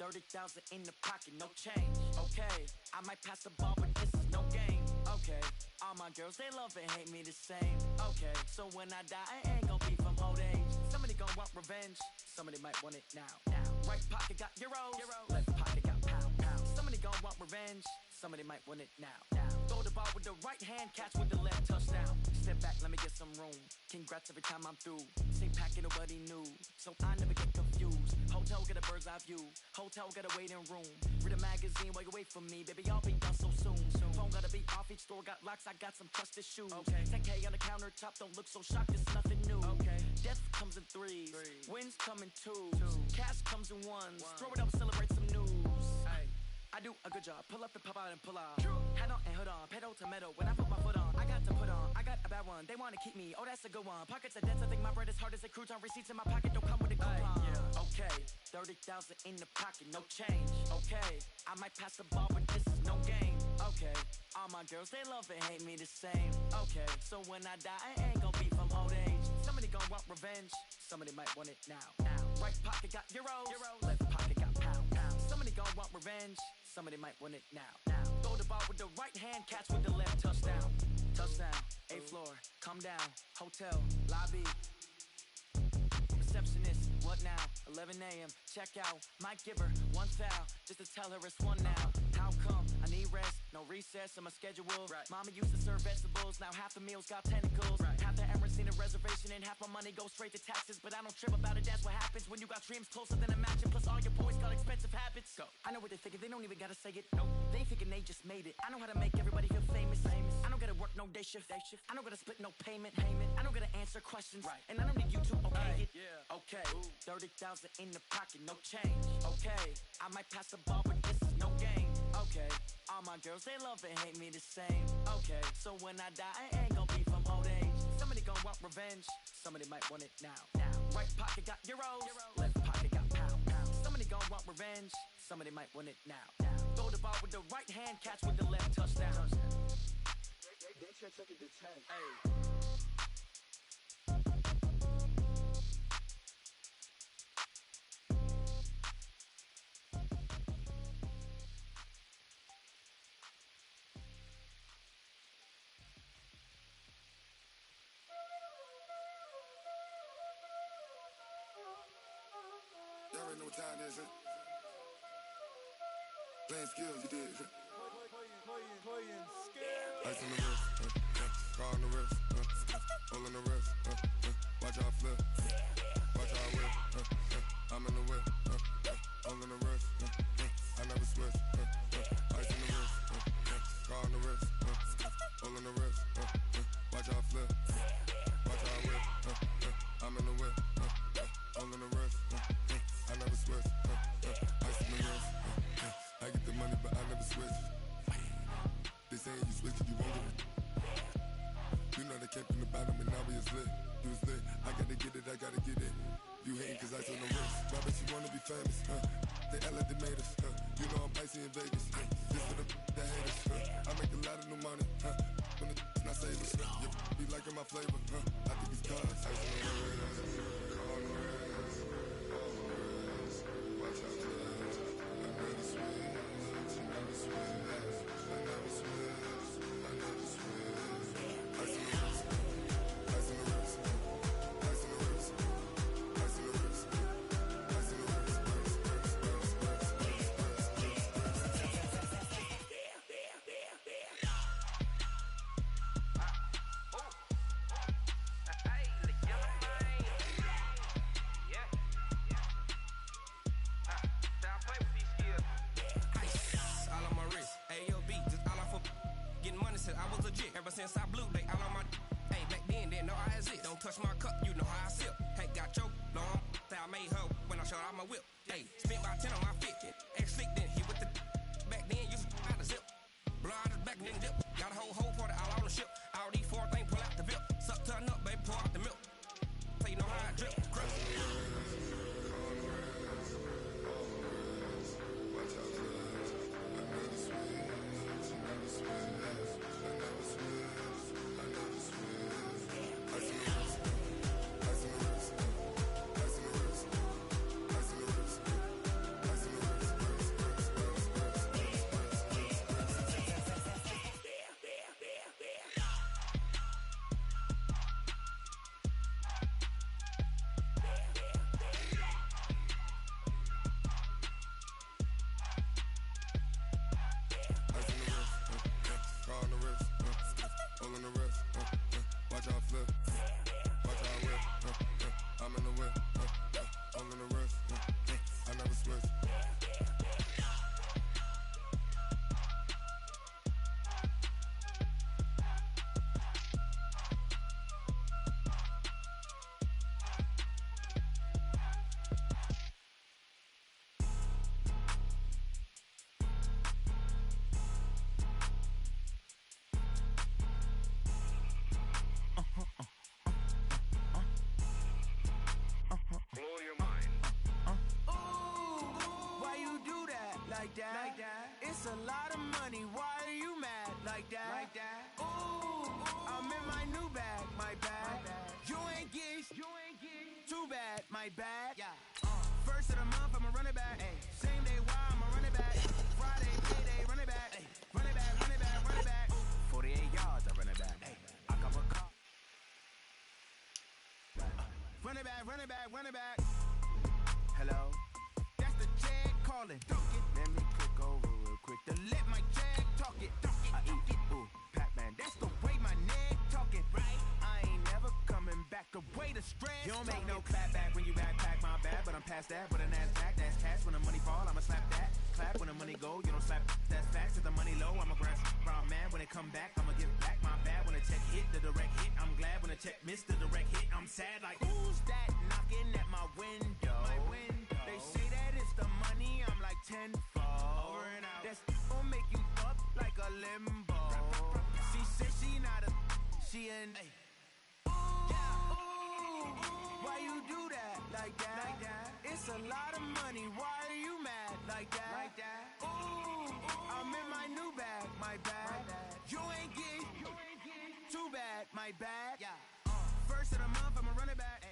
30,000 in the pocket, no change. Okay, I might pass the ball, but this is no game. Okay, all my girls, they love and hate me the same. Okay, so when I die, I ain't gon' be from old age. Somebody gon' want revenge, somebody might want it now. Right pocket got euros, left pocket got pound. Somebody gon' want revenge, somebody might want it now. Throw the ball with the right hand, catch with the left, touchdown. Step back, let me get some room. Congrats every time I'm through. Same packet, nobody knew, so I never get confused. Hotel get a bird's eye view, hotel got a waiting room. Read a magazine while you wait for me, baby, I'll be done so soon. Phone gotta be off, each store got locks, I got some trusted shoes. 10K on the countertop, don't look so shocked, it's nothing new. Death comes in threes, wins come in twos, cash comes in ones. Throw it up, celebrate some news. I do a good job, pull up and pop out and pull out. Head on and hood on, pedal to metal. When I put my foot on, I got to put on. I got a bad one, they wanna keep me, oh that's a good one. Pockets are dense, I think my bread is hard as a crouton. Receipts in my pocket don't come with a coupon. Okay, 30,000 in the pocket, no change. Okay, I might pass the ball, but this is no game. Okay, all my girls, they love and hate me the same. Okay, so when I die, I ain't gon' be from old age. Somebody gon' want revenge, somebody might want it now. Right pocket got euros, left pocket got pound. Somebody gon' want revenge, somebody might want it now. Throw the ball with the right hand, catch with the left, touchdown. Touchdown, 8th floor, come down, hotel, lobby. Receptionist, what now? 11 a.m., check out. Might give her one foul, just to tell her it's one now. How come? I need rest, no recess on my schedule. Mama used to serve vegetables, now half the meals got tentacles. Half the errands need a reservation and half my money goes straight to taxes. But I don't trip about it, that's what happens when you got dreams closer than a mansion. Plus all your boys got expensive habits. Go. I know what they're thinking, they don't even gotta say it. Nope. They thinking they just made it. I know how to make everybody feel famous. I don't gotta work no day shift. I don't gotta split no payment. I don't gotta answer questions. And I don't need you to okay it. Okay, 30,000 in the pocket, no change. Okay, I might pass the ball, but this is no game. Okay, all my girls, they love and hate me the same. Okay, so when I die, I ain't gon' be from old age. Somebody gon' want revenge, somebody might want it now. Right pocket got euros, left pocket got pound. Somebody gon' want revenge, somebody might want it now. Throw the ball with the right hand, catch with the left, touchdown. They check it to 10. Hey. Y'all already know what time it is, huh? Playing skills, you did, huh? Playing skills. Ice on the wrist, car on the wrist, hole on the wrist, watch how I flip, watch how I whip, I'm in the whip, hole on the wrist, I never switch, ice on the wrist, car on the wrist, hole on the wrist, watch how I flip, watch how I whip, I'm in the whip, hole on the wrist, I never switch, ice on the wrist, I get the money but I never switch. They saying you switch it, you won't get it. You know they kept in the bottom and now we is lit. You was lit, I gotta get it, I gotta get it. You hating cause ice on the wrist. Why bet you wanna be famous, They act like they made us, You know I'm icy in Vegas, Just for the that hate us, I make a lot of new money, When the not savers, You be liking my flavor, I think it's cause ice on the wrist, on the wrist, on the wrist. Watch out for this, I never switch, I never switch. I never switch, I never switch. Ice on the wrist, ice on the wrist, ice on the wrist, ice on the wrist, ice on the wrist, I was legit ever since I blew. They all on my hey back then didn't know I exist. Don't touch my cup, you know how I sip. Hey, got choked long. Say I made her when I showed out my whip. Hey, spent about 10 on my fit. Ex-slick then he with the back then you out of zip. Blow out his back and then dip. Got a whole party all on the ship. All these 4 things pull out the VIP. Suck turn up, baby, pour out the milk. So you know how I drip. Crush. Watch out for this. I never switch, I never switch. I never switch, I never switch. Ice on the wrist, ice on the wrist, ice on the wrist, ice on the wrist, ice on the wrist. It's a lot of money, why are you mad like that? Ooh, I'm in my new bag, my bad. You ain't geese, too bad, my bad. First of the month, I'ma run it back. Same day, why I'ma run it back. Friday, payday, run it back. Run it back, run it back, run it back. 48 yards, I run it back. I cover car. Run it back, run it back, run it back. Hello? That's the Jag calling. Let me click over real quick to let my Jag talk it. I eat it, ooh, Pac-Man. That's the way my neck talking, right? I ain't never coming back. The way the stress. You don't make no clap back when you backpack, my bad. But I'm past that. With a NASDAQ, that's cash. When the money fall, I'ma slap that. Clap when the money go, you don't slap. That's facts. If the money low, I'ma grab brown man. When it come back, I'ma give back my bad. When the check hit, the direct hit. I'm glad when the check missed the direct hit. I'm sad like, who's that knocking at my window? They say that it's the money, I'm like tenfold. Over and out. That's gon' make you up like a limbo. She said she not a, she an. Ooh, why you do that like that? It's a lot of money, why are you mad like that? Ooh, I'm in my new bag, my bad. You ain't geek, too bad, my bad. First of the month, I'ma run it back.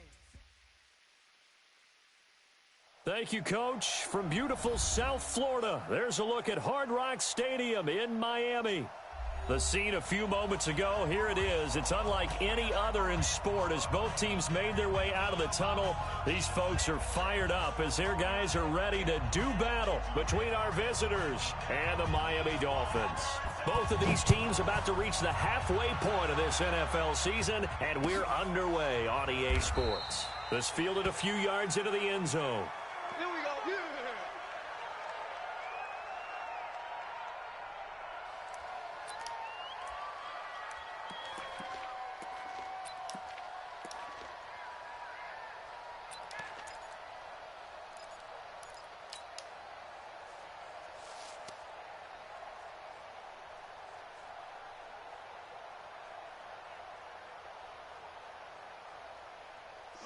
Thank you, Coach. From beautiful South Florida, there's a look at Hard Rock Stadium in Miami. The scene a few moments ago, here it is. It's unlike any other in sport as both teams made their way out of the tunnel. These folks are fired up as their guys are ready to do battle between our visitors and the Miami Dolphins. Both of these teams about to reach the halfway point of this NFL season, and we're underway on EA Sports. This fielded a few yards into the end zone. Here we go. Yeah.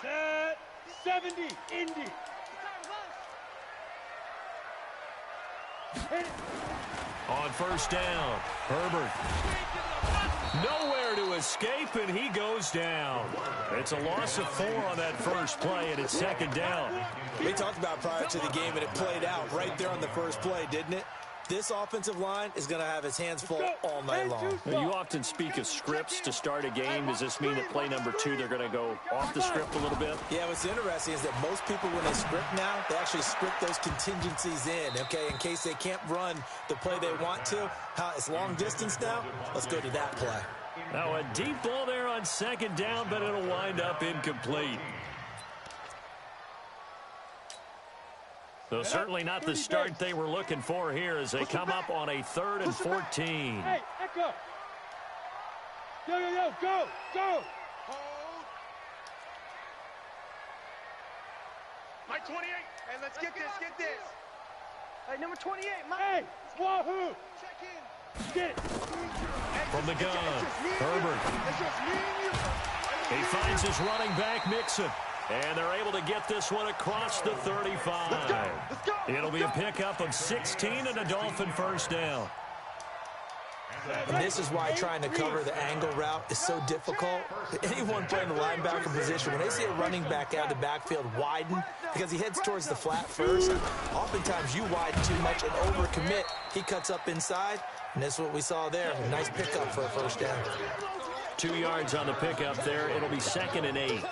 Set 70, Indy. On first down, Herbert. Nowhere to escape, and he goes down. It's a loss of 4 on that first play, and it's second down. We talked about prior to the game, and it played out right there on the first play, didn't it? This offensive line is going to have its hands full all night long. Now, you often speak of scripts to start a game. Does this mean that play number 2, they're going to go off the script a little bit? Yeah, what's interesting is that most people, when they script now, they actually script those contingencies in, okay, in case they can't run the play they want to. It's long distance now. Let's go to that play. Now, a deep ball there on second down, but it'll wind up incomplete. So certainly not the start they were looking for here as they come up on a 3rd and 14. Hey, echo. Yo, go. Hold. Mike 28. Hey, let's get this. Hey, number 28, Mike. Hey, wahoo. Check in. Get it. From the gun, Herbert. It's just me and you. He finds his running back, Mixon. And they're able to get this one across the 35. Let's go. It'll be a pickup of 16 and a Dolphin first down. And this is why trying to cover the angle route is so difficult. Anyone playing the linebacker position, when they see a running back out of the backfield widen, because he heads towards the flat first, oftentimes you widen too much and overcommit. He cuts up inside, and that's what we saw there. A nice pickup for a first down. 2 yards on the pickup there. It'll be 2nd and 8.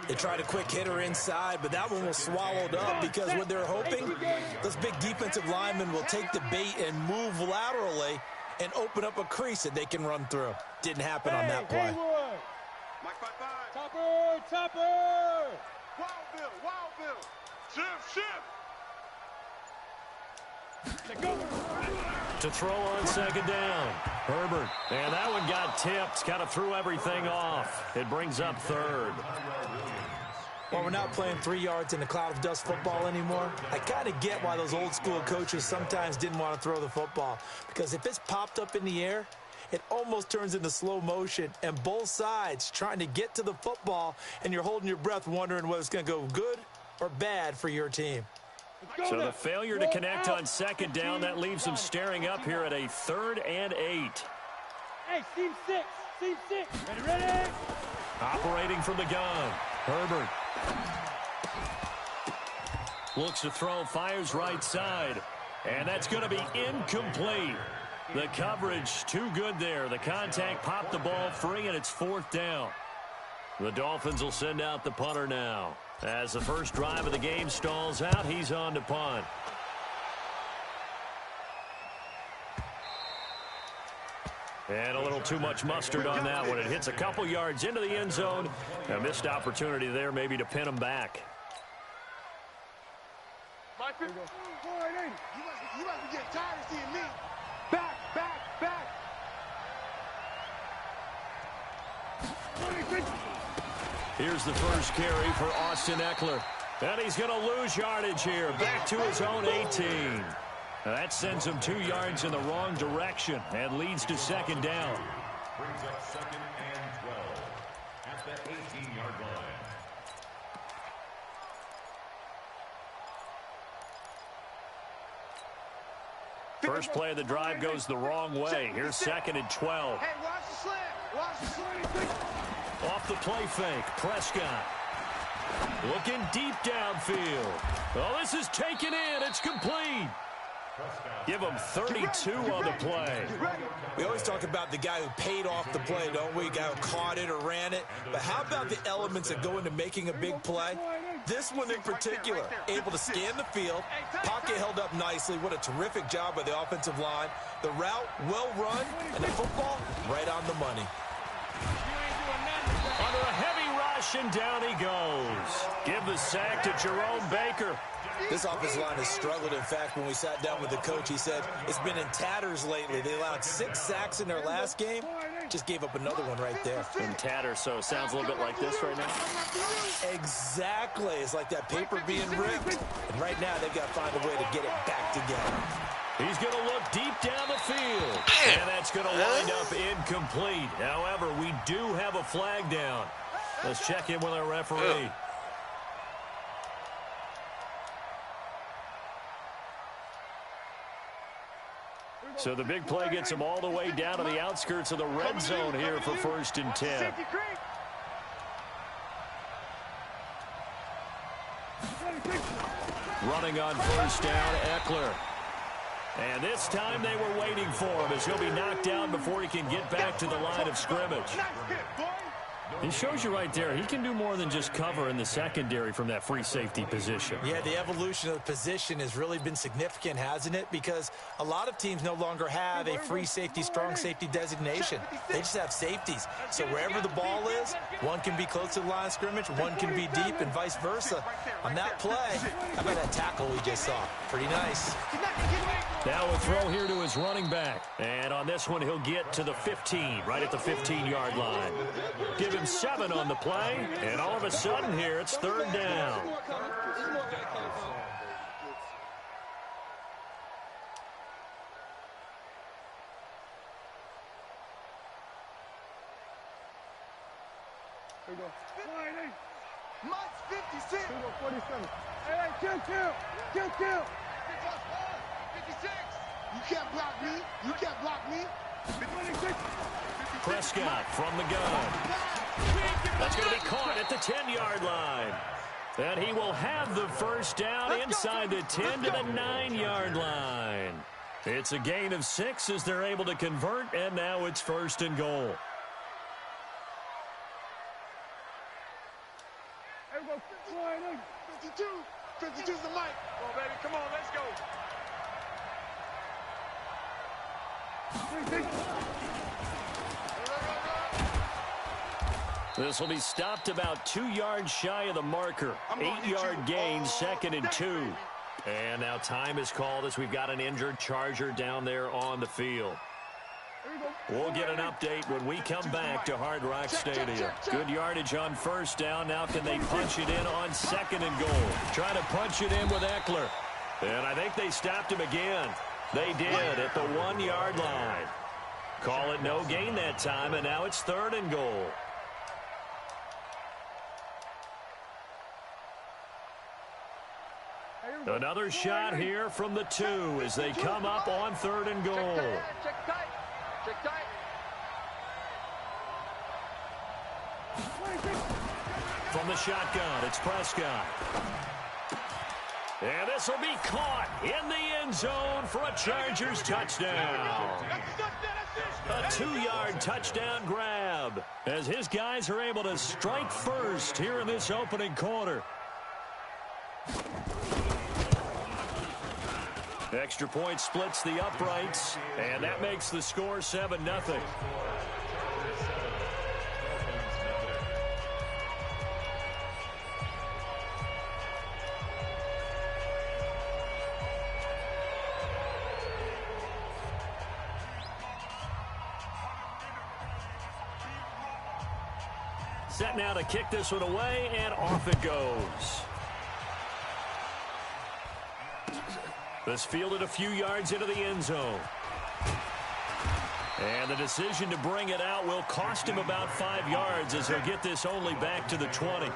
They tried a quick hitter inside, but that one was swallowed up because what they're hoping, those big defensive linemen will take the bait and move laterally and open up a crease that they can run through. Didn't happen on that play. Mike 5-5. Topper. Wild Bill. Shift. To throw on second down, Herbert. And that one got tipped, kind of threw everything off. It brings up 3rd. Well, we're not playing 3 yards in a cloud of dust football anymore. I kind of get why those old school coaches sometimes didn't want to throw the football. Because if it's popped up in the air, it almost turns into slow motion. And both sides trying to get to the football, and you're holding your breath wondering whether it's going to go good or bad for your team. So the failure to connect on second down, that leaves them staring up here at a 3rd and 8. Hey, Team 6. Team 6. Ready? Operating from the gun, Herbert. Looks to throw, fires right side. And that's going to be incomplete. The coverage too good there. The contact popped the ball free, and it's 4th down. The Dolphins will send out the punter now. As the first drive of the game stalls out, he's on to punt. And a little too much mustard on that one. It hits a couple yards into the end zone. A missed opportunity there maybe to pin him back. You must be getting tired of seeing me. Back. Here's the first carry for Austin Eckler. And he's going to lose yardage here. Back to his own 18. That sends him 2 yards in the wrong direction and leads to second down. Brings up 2nd and 12 at the 18-yard line. First play of the drive goes the wrong way. Here's 2nd and 12. Hey, watch the slant. Watch the slant. Off the play fake, Prescott. Looking deep downfield. Oh, this is taken in. It's complete. Give him 32 on the play. We always talk about the guy who paid off the play, don't we? The guy who caught it or ran it. But how about the elements that go into making a big play? This one in particular, able to scan the field, pocket held up nicely. What a terrific job by the offensive line. The route, well run, and the football, right on the money. Under a heavy rush, and down he goes. Give the sack to Jerome Baker. This offensive line has struggled. In fact, when we sat down with the coach, he said it's been in tatters lately. They allowed 6 sacks in their last game. Just gave up another one right there. In tatters, so it sounds a little bit like this right now. Exactly. It's like that paper being ripped. And right now, they've got to find a way to get it back together. He's going to look deep down the field. And that's going to wind up incomplete. However, we do have a flag down. Let's check in with our referee. So the big play gets him all the way down to the outskirts of the red zone here for 1st and 10. Running on 1st down, Eckler. And this time they were waiting for him as he'll be knocked down before he can get back to the line of scrimmage. He shows you right there, he can do more than just cover in the secondary from that free safety position. Yeah, the evolution of the position has really been significant, hasn't it? Because a lot of teams no longer have a free safety, strong safety designation. They just have safeties. So wherever the ball is, one can be close to the line of scrimmage, one can be deep, and vice versa. On that play, how about that tackle we just saw? Pretty nice. Now a throw here to his running back. And on this one, he'll get to the 15, right at the 15-yard line. Give him 7 on the play, and all of a sudden here, it's 3rd down. Here we go. Mike's 56. Here we go, 47. Hey, kill. 56. You can't block me. You can't block me. 56. Prescott from the gun. That's going to be caught at the 10-yard line. And he will have the first down inside the 10 to the 9-yard line. It's a gain of 6 as they're able to convert, and now it's 1st and goal. Here we go. 52. 52's the mic. Come on, baby. Come on, let's go. This will be stopped about 2 yards shy of the marker. 8-yard gain, 2nd and 2. And now time is called as we've got an injured Charger down there on the field. We'll get an update when we come back to Hard Rock Stadium. Good yardage on 1st down. Now can they punch it in on 2nd and goal? Trying to punch it in with Eckler. And I think they stopped him again. They did at the 1-yard line. Call it no gain that time, and now it's 3rd and goal. Another shot here from the 2 as they come up on 3rd and goal. Check tight. Check tight. From the shotgun, it's Prescott. And this will be caught in the end zone for a Chargers touchdown. A 2-yard touchdown grab as his guys are able to strike first here in this opening quarter. Extra point splits the uprights, and that makes the score 7-0. Set now to kick this one away, and off it goes. This fielded a few yards into the end zone. And the decision to bring it out will cost him about 5 yards as he'll get this only back to the 20.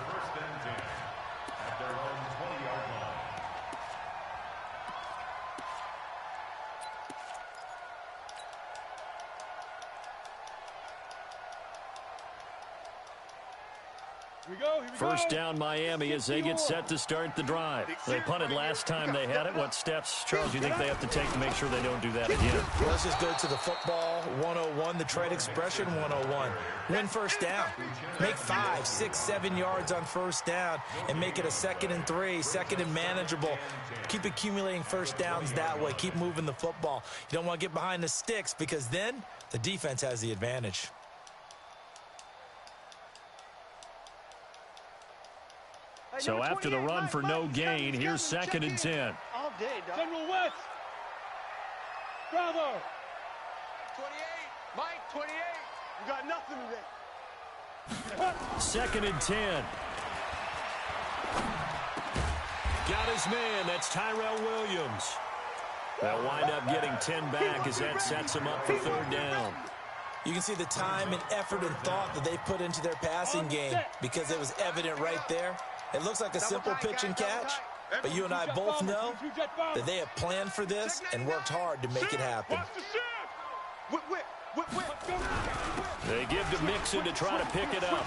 First down Miami as they get set to start the drive. They punted last time they had it. What steps, Charles, do you think they have to take to make sure they don't do that again? Let's just go to the football 101, the trade expression 101. Win first down. Make 5, 6, 7 yards on first down and make it a 2nd and 3, 2nd and manageable. Keep accumulating first downs that way. Keep moving the football. You don't want to get behind the sticks because then the defense has the advantage. So after the run for no gain, here's 2nd and 10. All day, dog. General West. Bravo. 28. Mike, 28. You got nothing today. 2nd and 10. Got his man. That's Tyrell Williams. They'll wind up getting 10 back as that sets him up for 3rd down. You can see the time and effort and thought that they put into their passing game because it was evident right there. It looks like a simple pitch and catch, but you and I both know that they have planned for this and worked hard to make it happen. They give to Mixon to try to pick it up.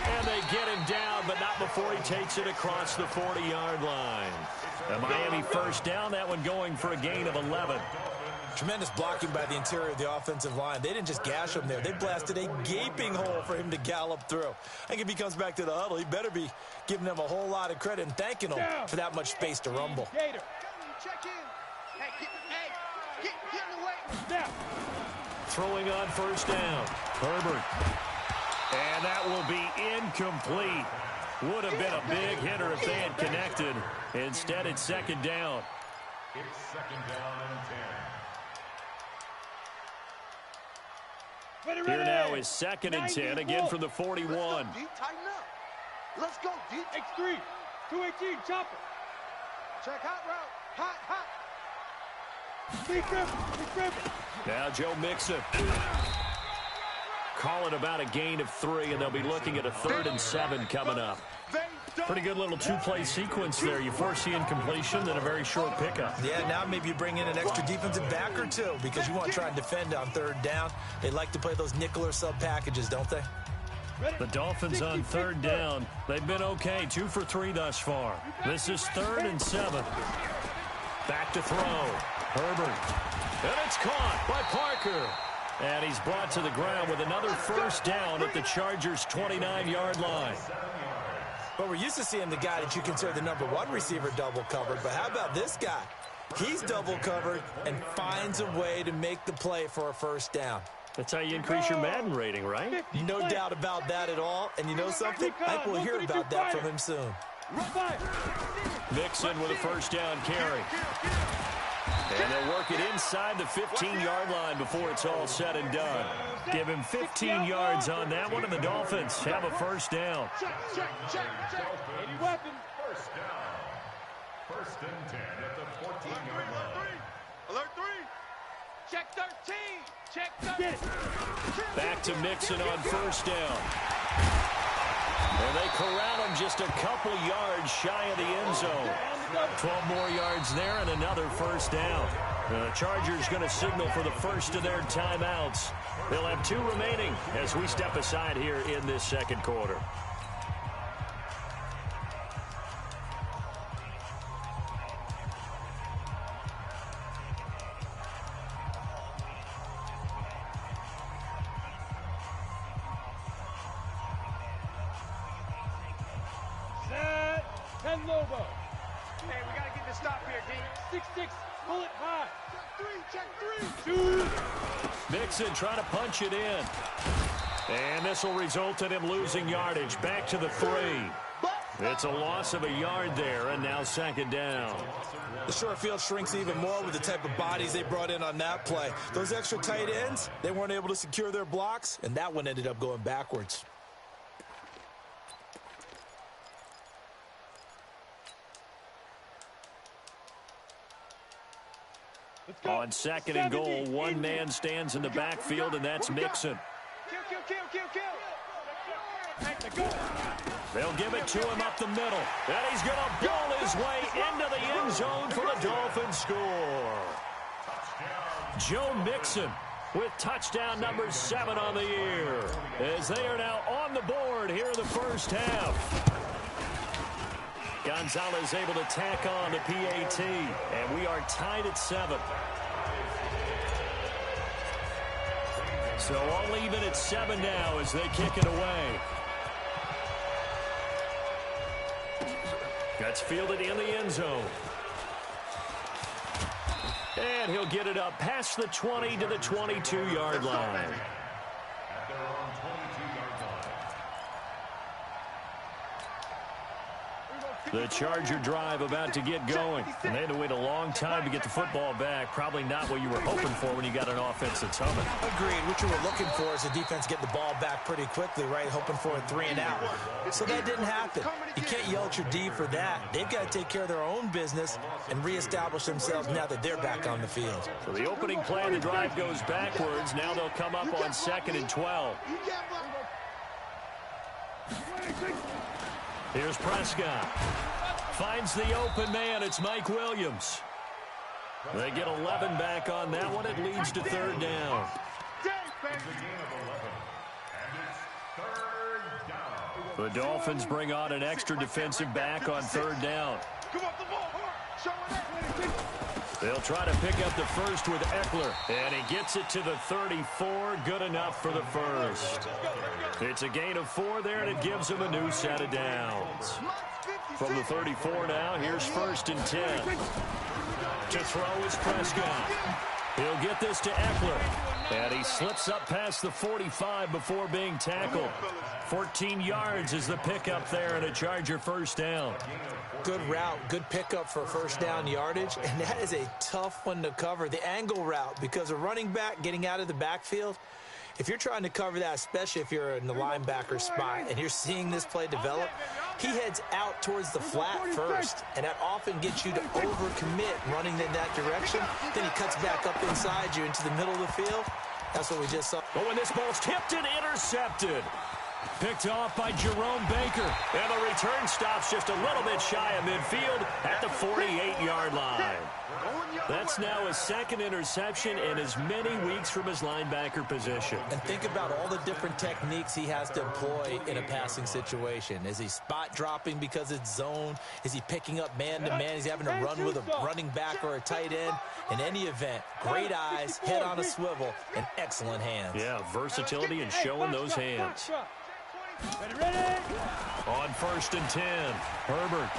And they get him down, but not before he takes it across the 40-yard line. A Miami first down, that one going for a gain of 11. Tremendous blocking by the interior of the offensive line. They didn't just gash him there. They blasted a gaping hole for him to gallop through. I think if he comes back to the huddle, he better be giving them a whole lot of credit and thanking them for that much space to rumble. Check in. Hey, get in the way. Now. Throwing on first down. Herbert. And that will be incomplete. Would have been a big hitter if they had connected. Instead, it's 2nd down. It's 2nd down and 10. Here now is 2nd and 10, again from the 41. Let's go, D. Tighten up. Let's go, D. X3. 218, chopper. Check hot route. Hot. Big grip. Now Joe Mixon. Call it about a gain of 3, and they'll be looking at a 3rd and 7 coming up. Pretty good little 2-play sequence there. You first see incompletion, then a very short pickup. Yeah, now maybe you bring in an extra defensive back or two because you want to try and defend on 3rd down. They like to play those nickel or sub packages, don't they? The Dolphins on 3rd down. They've been okay, 2 for 3 thus far. This is 3rd and 7. Back to throw. Herbert. And it's caught by Parker. And he's brought to the ground with another first down at the Chargers' 29-yard line. But we're used to seeing the guy that you consider the #1 receiver double covered. But how about this guy? He's double covered and finds a way to make the play for a first down. That's how you increase your Madden rating, right? No doubt about that at all. And you know something? I think we'll hear about that from him soon. Mixon with a first down carry. And they'll work it inside the 15-yard line before it's all said and done. Give him 15 yards on that one, and the Dolphins have a first down. Check. Any weapon. First down. 1st and 10 at the 14-yard line. Alert 3. Check 13. Check 13. Back to Mixon on first down. And they corral him just a couple yards shy of the end zone. 12 more yards there and another first down. The Chargers going to signal for the first of their timeouts. They'll have 2 remaining as we step aside here in this second quarter. Set. 10 Lobo. Hey, we got to get the stop here, D. 6-6. Pull it high. Check 3. 2. Mixon trying to punch it in. And this will result in him losing yardage. Back to the 3. It's a loss of a yard there, and now second down. The short field shrinks even more with the type of bodies they brought in on that play. Those extra tight ends, they weren't able to secure their blocks, and that one ended up going backwards. On second and goal, one man stands in the backfield, and that's Mixon. They'll give it to him up the middle. And he's going to ball his way into the end zone for the Dolphins score. Joe Mixon with touchdown number 7 on the year, as they are now on the board here in the first half. Gonzalez able to tack on the PAT, and we are tied at 7. So all even at 7 now as they kick it away. That's fielded in the end zone. And he'll get it up past the 20 to the 22-yard line. The Charger drive about to get going. And they had to wait a long time to get the football back. Probably not what you were hoping for when you got an offense that's humming. Agreed. What you were looking for is the defense getting the ball back pretty quickly, right? Hoping for a 3 and out. So that didn't happen. You can't yell at your D for that. They've got to take care of their own business and reestablish themselves now that they're back on the field. So the opening play of the drive goes backwards. Now they'll come up on 2nd and 12. Here's Prescott. Finds the open man. It's Mike Williams. They get 11 back on that one. It leads to 3rd down. The Dolphins bring on an extra defensive back on 3rd down. They'll try to pick up the first with Eckler, and he gets it to the 34. Good enough for the first. It's a gain of 4 there, and it gives them a new set of downs. From the 34 now, here's 1st and 10. To throw is Prescott. He'll get this to Eckler, and he slips up past the 45 before being tackled. 14 yards is the pickup there, and a Charger first down. Good route, good pickup for first down yardage, and that is a tough one to cover, the angle route, because a running back getting out of the backfield, if you're trying to cover that, especially if you're in the linebacker spot and you're seeing this play develop, he heads out towards the flat first, and that often gets you to overcommit running in that direction. Then he cuts back up inside you into the middle of the field. That's what we just saw. But when this ball's tipped and intercepted, picked off by Jerome Baker, and the return stops just a little bit shy of midfield at the 48-yard line. That's now his 2nd interception in as many weeks from his linebacker position. And think about all the different techniques he has to employ in a passing situation. Is he spot dropping because it's zone? Is he picking up man-to-man? Is he having to run with a running back or a tight end? In any event, great eyes, head on a swivel, and excellent hands. Yeah, versatility and showing those hands. On 1st and 10, Herbert.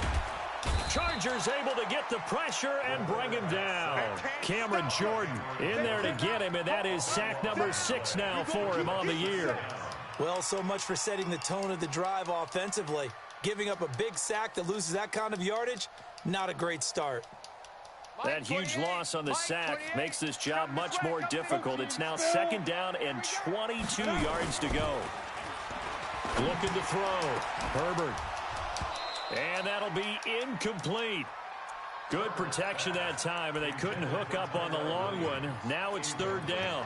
Chargers able to get the pressure and bring him down. Cameron Jordan in there to get him, and that is sack number 6 now for him on the year. Well, so much for setting the tone of the drive offensively. Giving up a big sack that loses that kind of yardage, not a great start. That huge loss on the sack makes this job much more difficult. It's now 2nd down and 22 yards to go. Looking to throw. Herbert. And that'll be incomplete. Good protection that time, and they couldn't hook up on the long one. Now it's 3rd down.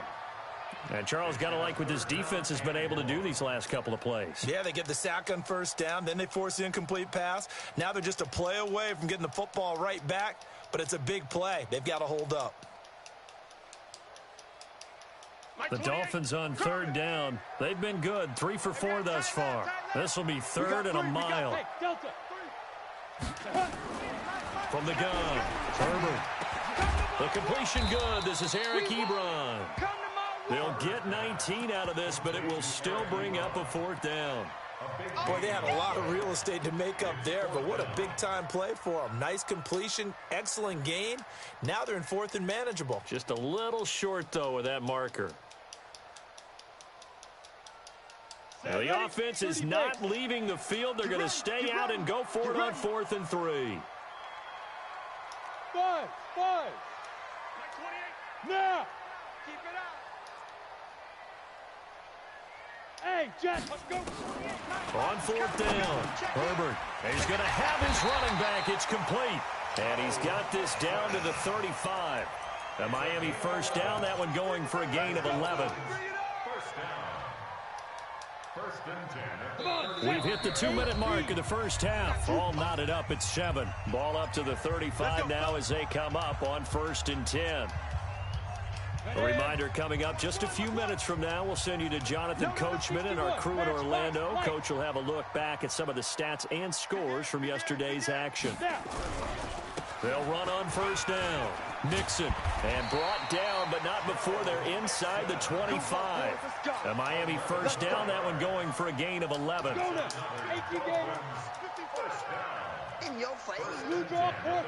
And Charles, got to like what this defense has been able to do these last couple of plays. Yeah, they get the sack on first down, then they force the incomplete pass. Now they're just a play away from getting the football right back, but it's a big play. They've got to hold up. The Dolphins on third down. They've been good, 3 for 4 thus far. This will be third and a mile. From the gun, Herbert. The completion good. This is Eric Ebron. They'll get 19 out of this, but it will still bring up a 4th down. Boy, they had a lot of real estate to make up there, but what a big-time play for them. Nice completion, excellent gain. Now they're in 4th and manageable. Just a little short, though, with that marker. Now, the offense is not leaving the field. They're going to stay out and go for it on 4th and 3. 5. Now. Keep it up. Hey, Jet, let's go. On 4th down, Herbert. He's going to have his running back. It's complete. And he's got this down to the 35. The Miami first down, that one going for a gain of 11. We've hit the 2-minute mark of the first half. All knotted up at 7. Ball up to the 35 now as they come up on 1st and 10. A reminder coming up just a few minutes from now. We'll send you to Jonathan Coachman and our crew in Orlando. Coach will have a look back at some of the stats and scores from yesterday's action. They'll run on 1st down. Nixon, and brought down, but not before they're inside the 25. The Miami first down, that one going for a gain of 11. In your face. Blue draw Parker.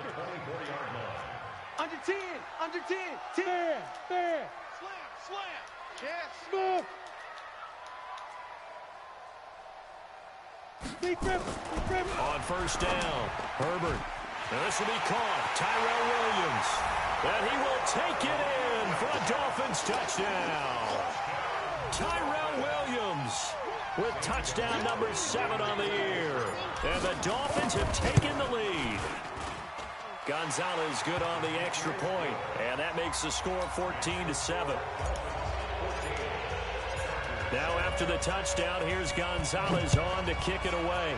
Under 10. 10. Fair. Slam. Yes. Move. On 1st down, Herbert. And this will be caught. Tyrell Williams. And he will take it in for a Dolphins touchdown. Tyrell Williams with touchdown number 7 on the year. And the Dolphins have taken the lead. Gonzalez good on the extra point. And that makes the score 14-7. Now after the touchdown, here's Gonzalez on to kick it away.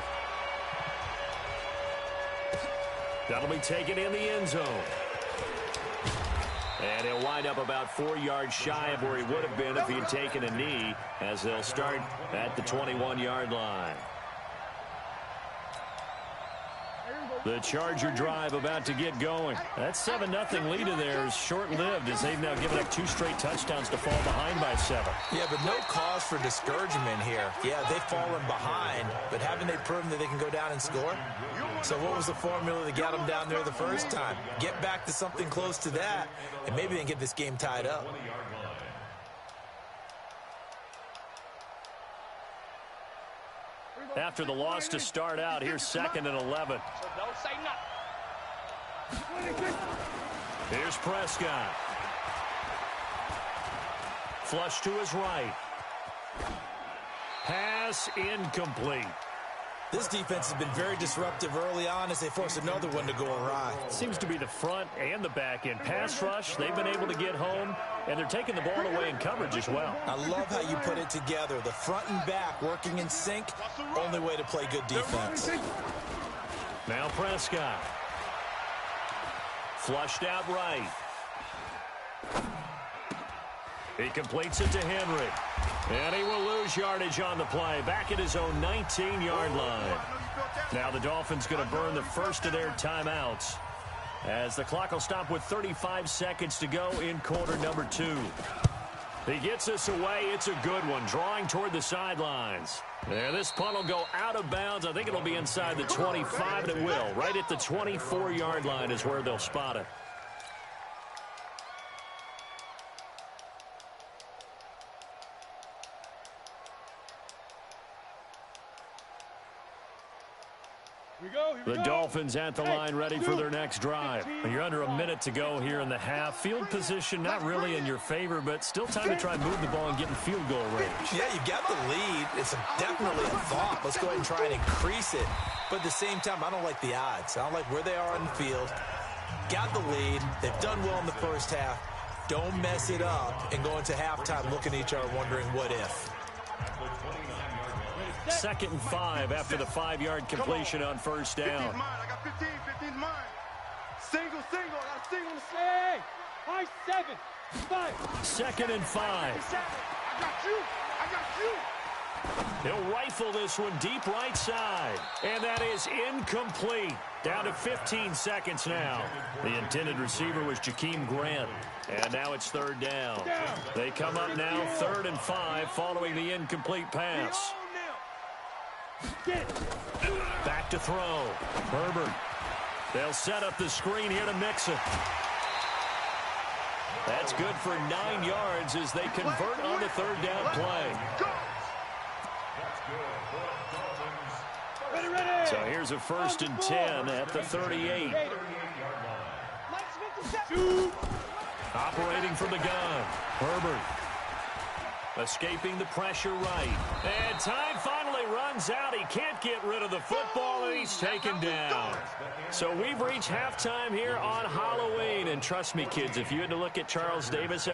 That'll be taken in the end zone. And he'll wind up about 4 yards shy of where he would have been if he had taken a knee, as they'll start at the 21-yard line. The Charger drive about to get going. That 7-0 lead of theirs short-lived as they've now given up 2 straight touchdowns to fall behind by 7. Yeah, but no cause for discouragement here. Yeah, they've fallen behind, but haven't they proven that they can go down and score? So what was the formula that got them down there the first time? Get back to something close to that, and maybe they can get this game tied up. After the loss to start out, here's 2nd and 11. Don't say nothing. Here's Prescott. Flush to his right. Pass incomplete. This defense has been very disruptive early on as they force another one to go awry. Seems to be the front and the back end. Pass rush, they've been able to get home, and they're taking the ball away in coverage as well. I love how you put it together. The front and back working in sync, only way to play good defense. Now Prescott. Flushed out right. He completes it to Henry. And he will lose yardage on the play. Back at his own 19-yard line. Now the Dolphins going to burn the first of their timeouts, as the clock will stop with 35 seconds to go in quarter number 2. He gets us away. It's a good one. Drawing toward the sidelines. And this punt will go out of bounds. I think it'll be inside the 25, and it will. Right at the 24-yard line is where they'll spot it. The Dolphins at the line ready for their next drive. You're under a minute to go here in the half. Field position not really in your favor, but still time to try and move the ball and get in field goal range. Yeah, you got the lead. It's definitely a thought. Let's go ahead and try and increase it. But at the same time, I don't like the odds. I don't like where they are on the field. Got the lead. They've done well in the first half. Don't mess it up and go into halftime looking at each other wondering what if. 2nd and 5 after the 5-yard completion on first down. 15's mine. I got 15. 15's mine. Single. I got a single. Hey, high 7. 5. 2nd and 5. I got you. He'll rifle this one deep right side. And that is incomplete. Down to 15 seconds now. The intended receiver was Jakeem Grant. And now it's 3rd down. They come up now 3rd and 5 following the incomplete pass. Back to throw. Herbert. They'll set up the screen here to Mixon. That's good for 9 yards as they convert on the 3rd down play. So here's a 1st and 10 at the 38. Operating from the gun. Herbert. Escaping the pressure right. And time finally runs out. He can't get rid of the football, and he's taken down. So we've reached halftime here on Halloween. And trust me, kids, if you had to look at Charles Davis